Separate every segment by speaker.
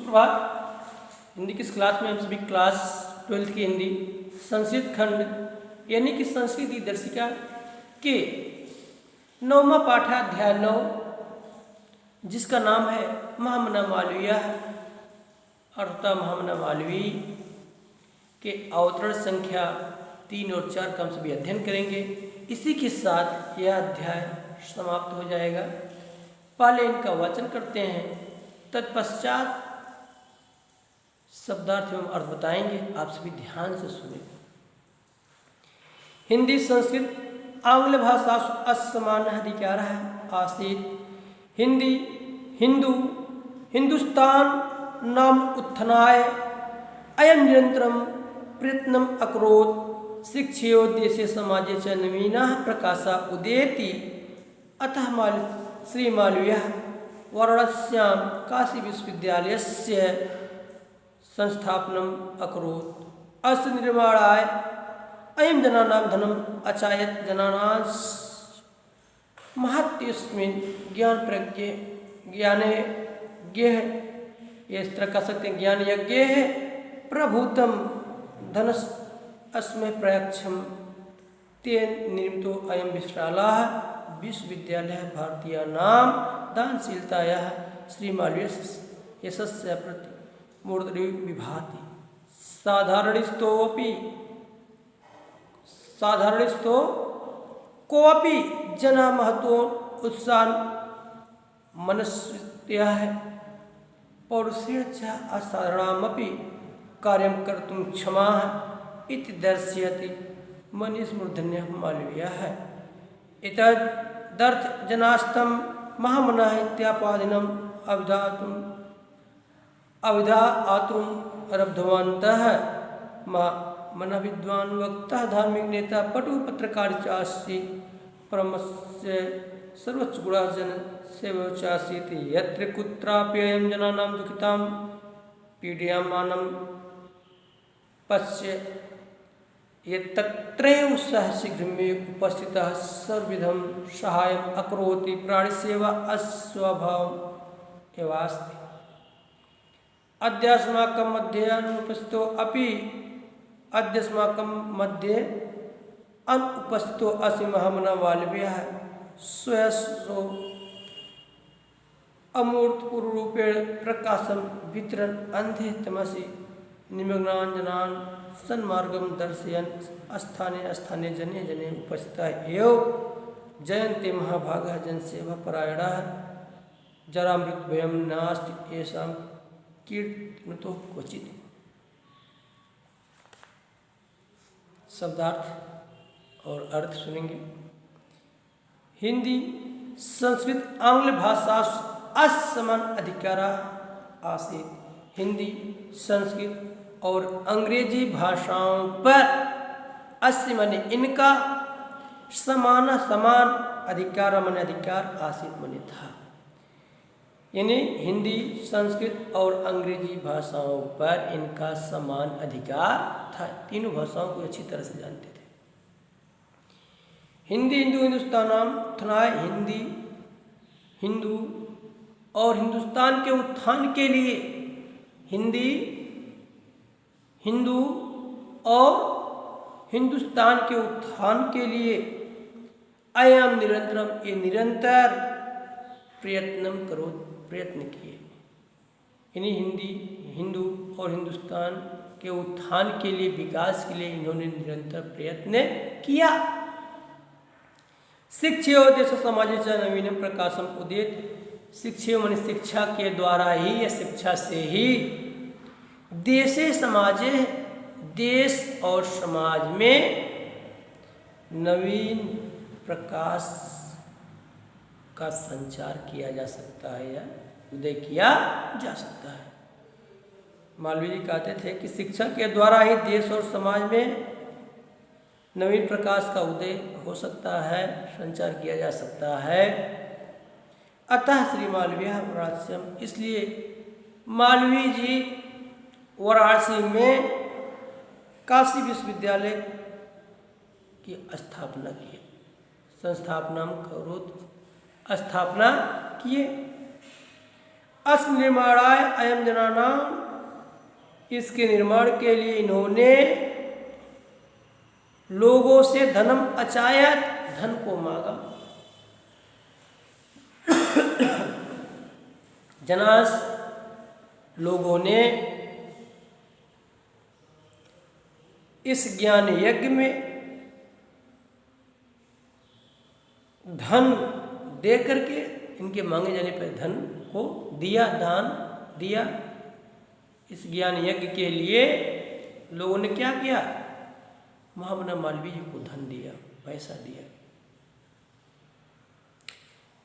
Speaker 1: सुप्रभात। हिंदी की इस क्लास में हम सभी क्लास 12th की हिंदी संस्कृत खंड यानी कि संस्कृत दर्शिका के 9वां पाठाध्याय 9 जिसका नाम है महामना मालवीय अर्थात महामना मालवीय के अवतरण संख्या 3 और 4 का हम सभी अध्ययन करेंगे। इसी के साथ यह अध्याय समाप्त हो जाएगा। पहले इनका वाचन करते हैं, तत्पश्चात शब्दार्थ एवं अर्थ बताएंगे। आप सभी ध्यान से सुने। हिंदी संस्कृत आंग्ल भाषा असमान अधिकार है आसीत हिंदी हिंदू हिंदुस्तान नाम उत्थानाय अयं निरंतरम प्रयत्नम अकरोत् शिक्षयोद्देश्य समाजे च नवीनाः प्रकाशा उदेति अतः श्री मालवीयः वाराणस्यां काशी विश्वविद्यालयस्य संस्थापनम् अकरोत्। अस्य निर्माणाय अयं जनानां धनम् अचायत जनानां महत्यस्मिन् ज्ञान प्रज्ञे ज्ञाने ज्ञेह इस तरह कह सकते हैं ज्ञान यज्ञ प्रभूतम धनस अस्मै प्रयक्षम तेन निर्मितो अयं विशालः विश्वविद्यालयः भारतीयानां दानशीलतायाः श्री मालवीय यशस्य प्रति मूर्धनि विभाति। साधारणस्थो कोऽपि जना महतो उत्साह मनस्वित्यः पौरुषेण च असाधारणमपि कार्यं कर्तुं क्षमाः इति दर्शयति मनीषमूर्धन्यः मालवीयः। एतदर्थ जनास्तं महामनाः इत्यापादिनम् अविधातुम् आरब्धवन्तः। मनः विद्वान् वक्ता धार्मिक नेता पटु पत्रकार चासी परमस्य सर्वोच्च गुणः जन सेवचासीति यत्र कुत्रापि अयं जनानां दुःखितां पीडयामानं पश्य यत्तत्रैव सः शीघ्रमेव उपस्थितः सर्वविधं सहायम् अकरोति। प्राणिसेवा अस्वभावम् एवास्ति। अद्यास्माकं मध्ये अनुपस्थितो अस्ति महामना मालवीयः स्वयं अमूर्तपूर्वरूपेण प्रकाशं वितरन् अन्धे तमसि निमग्नान् जनान् सन्मार्गं दर्शयन् स्थाने स्थाने जने जने उपस्थिताः एव जयन्ते महाभागाः जनसेवापरायणाः जरामृतभयं नास्ति येषां कीर्तिमतो क्वचित्। शब्दार्थ और अर्थ सुनेंगे। हिंदी संस्कृत आंग्ल भाषा असमान अधिकार आसीत। हिंदी संस्कृत और अंग्रेजी भाषाओं पर अस्य माने इनका समान अधिकार माने अधिकार आसीत माने था। यानी हिंदी संस्कृत और अंग्रेजी भाषाओं पर इनका समान अधिकार था। तीनों भाषाओं को अच्छी तरह से जानते थे। हिंदी हिंदू हिंदुस्तान उत्थानाय हिंदी हिंदू और हिंदुस्तान के उत्थान के लिए हिंदी हिंदू और हिंदुस्तान के उत्थान के लिए अयम निरंतरम ये निरंतर प्रयत्न किए। यानी हिंदी हिंदू और हिंदुस्तान के उत्थान के लिए विकास के लिए इन्होंने निरंतर प्रयत्न किया। शिक्षयोद्देश्य समाजे नवीन प्रकाशम उदेत। शिक्षा माने शिक्षा के द्वारा ही या शिक्षा से ही देशे समाजे देश और समाज में नवीन प्रकाश का संचार किया जा सकता है या उदय किया जा सकता है। मालवीय जी कहते थे कि शिक्षा के द्वारा ही देश और समाज में नवीन प्रकाश का उदय हो सकता है, संचार किया जा सकता है। अतः श्री मालवीय वाराणस्यम इसलिए मालवीय जी वाराणसी में काशी विश्वविद्यालय की स्थापना की। संस्थापना करोत स्थापना किए। अस निर्माणाय अयम जनानाम, इसके निर्माण के लिए इन्होंने लोगों से धनम अचायत, धन को मांगा। जनास, लोगों ने इस ज्ञान यज्ञ में धन दे करके, इनके मांगे जाने पर धन को दिया, दान दिया। इस ज्ञान यज्ञ के लिए लोगों ने क्या किया? महामना मालवीय जी को धन दिया, पैसा दिया।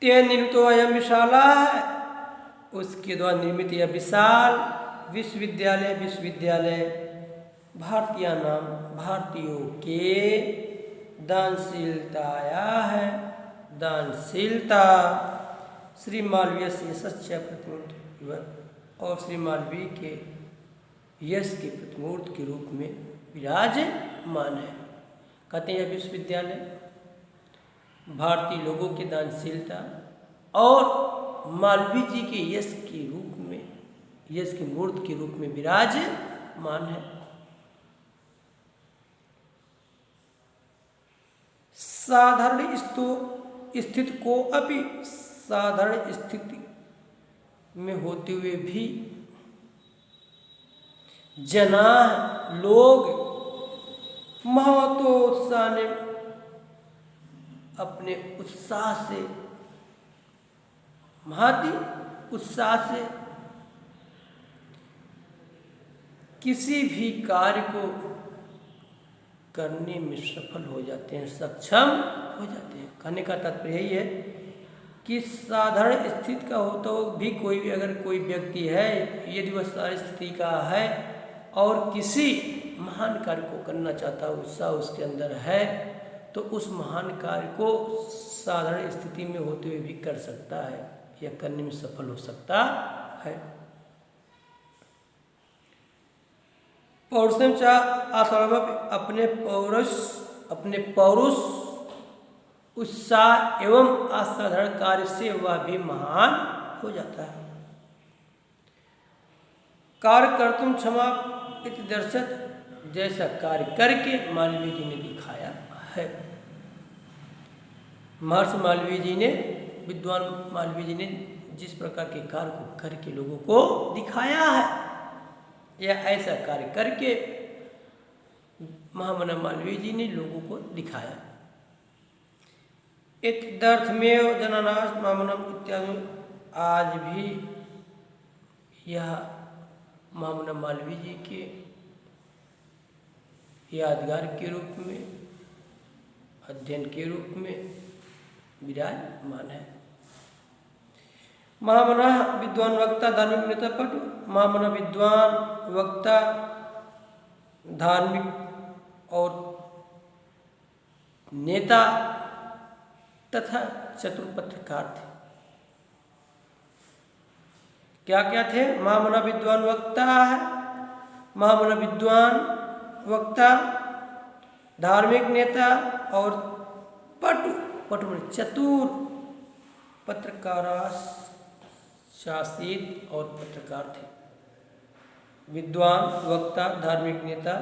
Speaker 1: ते निर्मितो अयम विशाला, उसके द्वारा निर्मित यह विशाल विश्वविद्यालय भारतीय नाम, भारतीयों के दानशीलताया है। दानशीलता श्री मालवीय से सच्चा प्रतिमूर्त और श्री मालवीय के यश के प्रतिमूर्त के रूप में विराजमान है। कहते हैं विश्वविद्यालय भारतीय लोगों की दानशीलता और मालवीय जी के यश के रूप में, यश की मूर्त के रूप में विराजमान है। साधारण स्थिति को अभी साधारण स्थिति में होते हुए भी जना लोग महतोत्साह ने अपने उत्साह से, महती उत्साह से किसी भी कार्य को करने में सफल हो जाते हैं, सक्षम हो जाते हैं। कहने का तात्पर्य यही है कि साधारण स्थिति का होता हो भी कोई भी अगर कोई व्यक्ति है, यदि वह साधारण स्थिति का है और किसी महान कार्य को करना चाहता है, उत्साह उसके अंदर है, तो उस महान कार्य को साधारण स्थिति में होते हुए भी कर सकता है या करने में सफल हो सकता है। पौरुषम चा आसर्वम, अपने पौरुष उत्साह एवं असाधारण कार्य से वह भी महान हो जाता है। कार्य कर्तुम क्षमा इति दर्शत, जैसा कार्य करके मालवीय जी ने दिखाया है। महर्षि मालवीय जी ने, विद्वान मालवीय जी ने जिस प्रकार के कार्य को करके लोगों को दिखाया है, या ऐसा कार्य करके महामना मालवीय जी ने लोगों को दिखाया। इत्यर्थमेव जनानास महामनम इत्यादि, आज भी यह महामना मालवीय जी के यादगार के रूप में, अध्ययन के रूप में विराजमान है। महामना विद्वान वक्ता धार्मिक नेता पटु, महामना विद्वान वक्ता धार्मिक और नेता तथा चतुर पत्रकार थे। क्या क्या थे? महामना विद्वान वक्ता है, महामना विद्वान वक्ता, धार्मिक नेता और पटु में चतुर पत्रकार शासित और पत्रकार थे। विद्वान वक्ता, धार्मिक नेता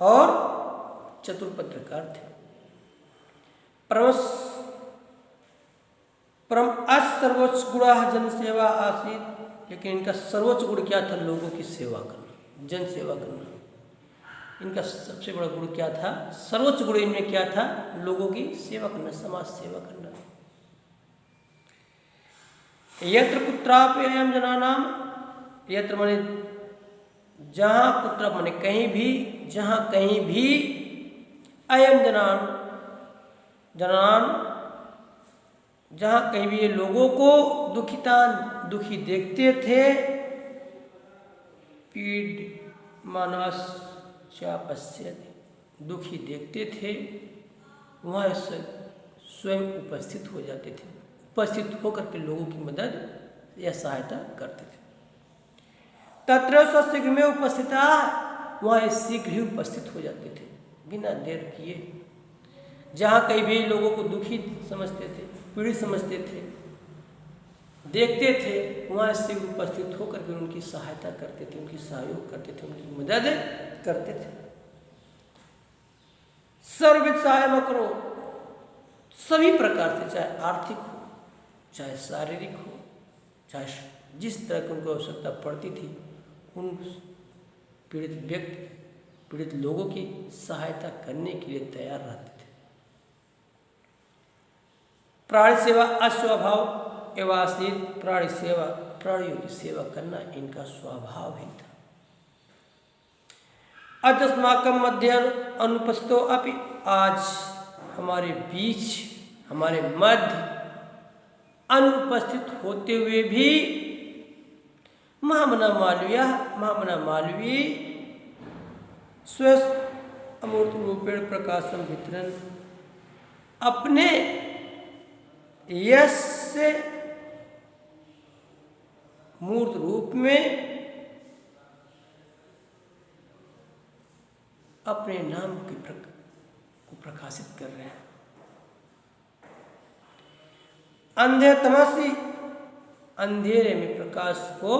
Speaker 1: और चतुर पत्रकार थे। परम सर्वोच्च गुण जन सेवा आसीत, लेकिन इनका सर्वोच्च गुण क्या था? लोगों की सेवा करना, जन सेवा करना। इनका सबसे बड़ा गुण क्या था? सर्वोच्च गुण इनमें क्या था? लोगों की सेवा करना, समाज सेवा करना। यत्र कुत्रापि अयम जनानाम, यत्र माने जहाँ, कुत्र माने कहीं भी, जहाँ कहीं भी, अयम जनान जहाँ कहीं भी ये लोगों को दुखी देखते थे, पीड़ मानस चापस्यति, दुखी देखते थे, वहाँ स्वयं उपस्थित हो जाते थे, उपस्थित होकर के लोगों की मदद या सहायता करते थे। तत्र शीघ्र में उपस्थिता, वहाँ शीघ्र ही उपस्थित हो जाते थे बिना देर किए। जहाँ कहीं भी लोगों को दुखी समझते थे, पीड़ित समझते थे, देखते थे वहाँ से उपस्थित होकर के उनकी सहायता करते थे, उनकी सहयोग करते थे, उनकी मदद करते थे। सर्वविध सहायम करो, सभी प्रकार से, चाहे आर्थिक हो, चाहे शारीरिक हो, चाहे जिस तरह की उनको आवश्यकता पड़ती थी, उन पीड़ित व्यक्ति, पीड़ित लोगों की सहायता करने के लिए तैयार रहते थे। प्राणी सेवा अस्वभाव एवं आश्रित, प्राणी सेवा, प्राणियों की सेवा करना इनका स्वभाव ही था। अतस्माकं मध्य अनुपस्थितो अपि, आज हमारे बीच, हमारे मध्य अनुपस्थित होते हुए भी महामना मालवीय स्वयं अमूर्त रूपेण प्रकाशम वितरण, अपने यश से मूर्त रूप में अपने नाम को प्रकाशित कर रहे हैं। अंधे तमसी, अंधेरे में प्रकाश को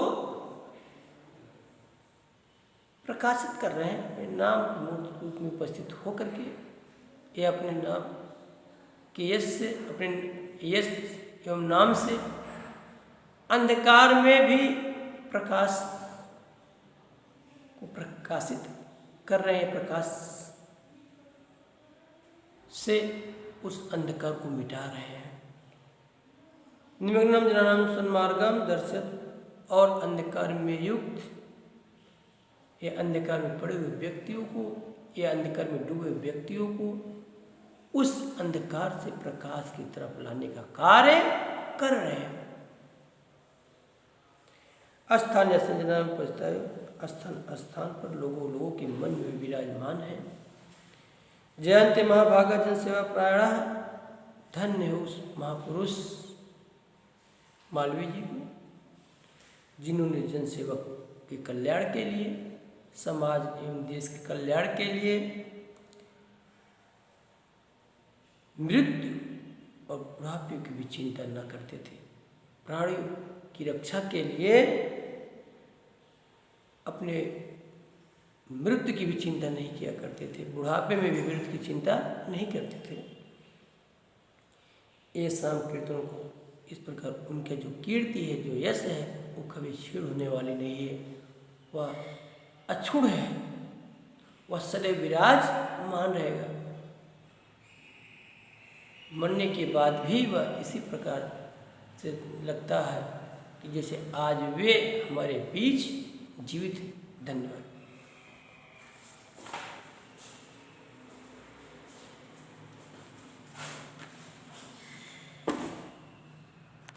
Speaker 1: प्रकाशित कर रहे हैं अपने नाम के मूर्त रूप में उपस्थित होकर के। ये अपने नाम के यश से, अपने यश एवं नाम से अंधकार में भी प्रकाश को प्रकाशित कर रहे हैं, प्रकाश से उस अंधकार को मिटा रहे हैं। निमग्नम जनानां सन्मार्गम दर्शत, और अंधकार में युक्त, ये अंधकार में पड़े हुए व्यक्तियों को, ये अंधकार में डूबे व्यक्तियों को उस अंधकार से प्रकाश की तरफ लाने का कार्य कर रहे हैं। स्थानीय संजना में पहुँचता है, स्थान स्थान पर लोगों के मन में विराजमान है। जयंती महाभागा जन सेवा प्रायण, धन्य है उस महापुरुष मालवीय जी को, जिन्होंने जनसेवक के कल्याण के लिए, समाज एवं देश के कल्याण के लिए मृत्यु और बुढ़ापे की भी चिंता न करते थे। प्राणियों की रक्षा के लिए अपने मृत्यु की भी चिंता नहीं किया करते थे, बुढ़ापे में भी मृत्यु की चिंता नहीं करते थे। ये शाम कीर्तनों को इस प्रकार उनके जो कीर्ति है, जो यश है, वो कभी क्षीण होने वाली नहीं है, वह अछूड़ है, वह सदैव विराजमान रहेगा। मरने के बाद भी वह इसी प्रकार से लगता है कि जैसे आज वे हमारे बीच जीवित। धन्यवाद।